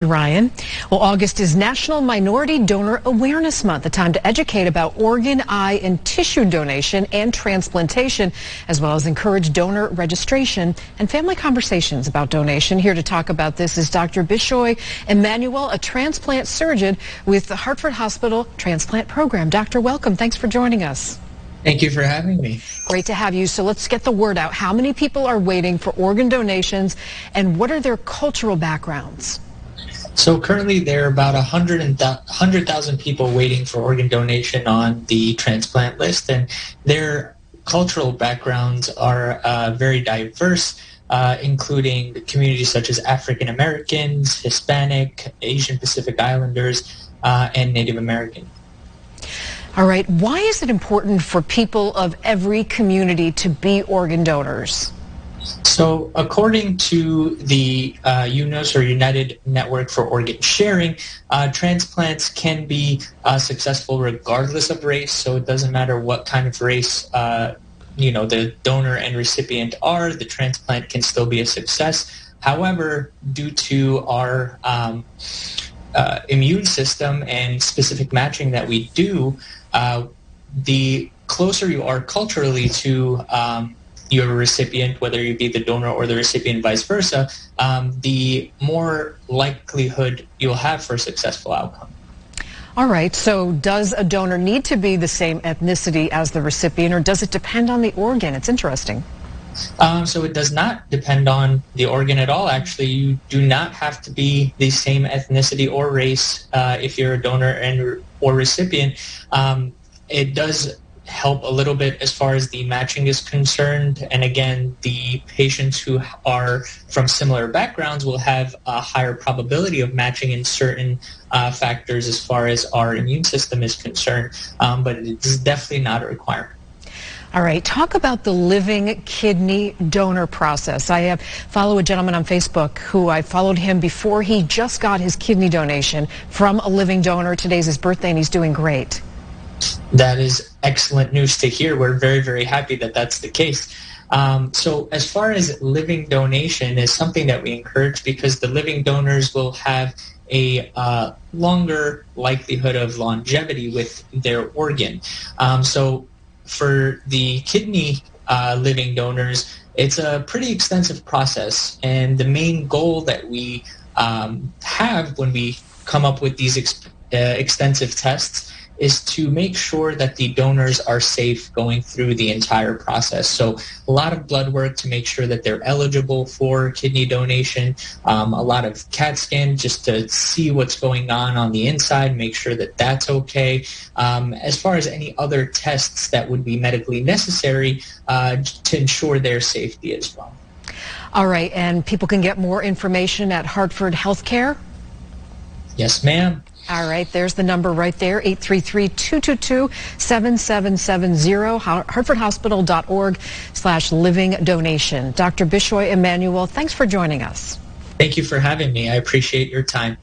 Ryan. Well, August is National Minority Donor Awareness Month, a time to educate about organ, eye, and tissue donation and transplantation, as well as encourage donor registration and family conversations about donation. Here to talk about this is Dr. Bishoy Emmanuel, a transplant surgeon with the Hartford Hospital Transplant Program. Doctor, welcome. Thanks for joining us. Thank you for having me. Great to have you. So let's get the word out. How many people are waiting for organ donations, and what are their cultural backgrounds? So currently there are about 100,000 people waiting for organ donation on the transplant list, and their cultural backgrounds are very diverse, including communities such as African Americans, Hispanic, Asian Pacific Islanders, and Native American. All right. Why is it important for people of every community to be organ donors? So according to the UNOS, or United Network for Organ Sharing, transplants can be successful regardless of race. So it doesn't matter what kind of race the donor and recipient are, the transplant can still be a success. However, due to our immune system and specific matching that we do, the closer you are culturally to your recipient, whether you be the donor or the recipient, vice versa, the more likelihood you'll have for a successful outcome. All right. So does a donor need to be the same ethnicity as the recipient, or does it depend on the organ? It's interesting. So it does not depend on the organ at all. Actually, you do not have to be the same ethnicity or race if you're a donor or recipient. It does help a little bit as far as the matching is concerned, and again, the patients who are from similar backgrounds will have a higher probability of matching in certain factors as far as our immune system is concerned, but it is definitely not a requirement. All right, talk about the living kidney donor process. I follow a gentleman on Facebook who I followed him before he just got his kidney donation from a living donor. Today's his birthday and he's doing great. That is excellent news to hear. We're very, very happy that that's the case. So as far as living donation is something that we encourage, because the living donors will have a longer likelihood of longevity with their organ. So for the kidney living donors, it's a pretty extensive process. And the main goal that we have when we come up with these extensive tests is to make sure that the donors are safe going through the entire process. So a lot of blood work to make sure that they're eligible for kidney donation, a lot of CAT scan just to see what's going on the inside, make sure that that's okay, as far as any other tests that would be medically necessary to ensure their safety as well. All right, and people can get more information at Hartford Healthcare? Yes, ma'am. All right, there's the number right there, 833-222-7770, hartfordhospital.org/living donation. Dr. Bishoy Emmanuel, thanks for joining us. Thank you for having me. I appreciate your time.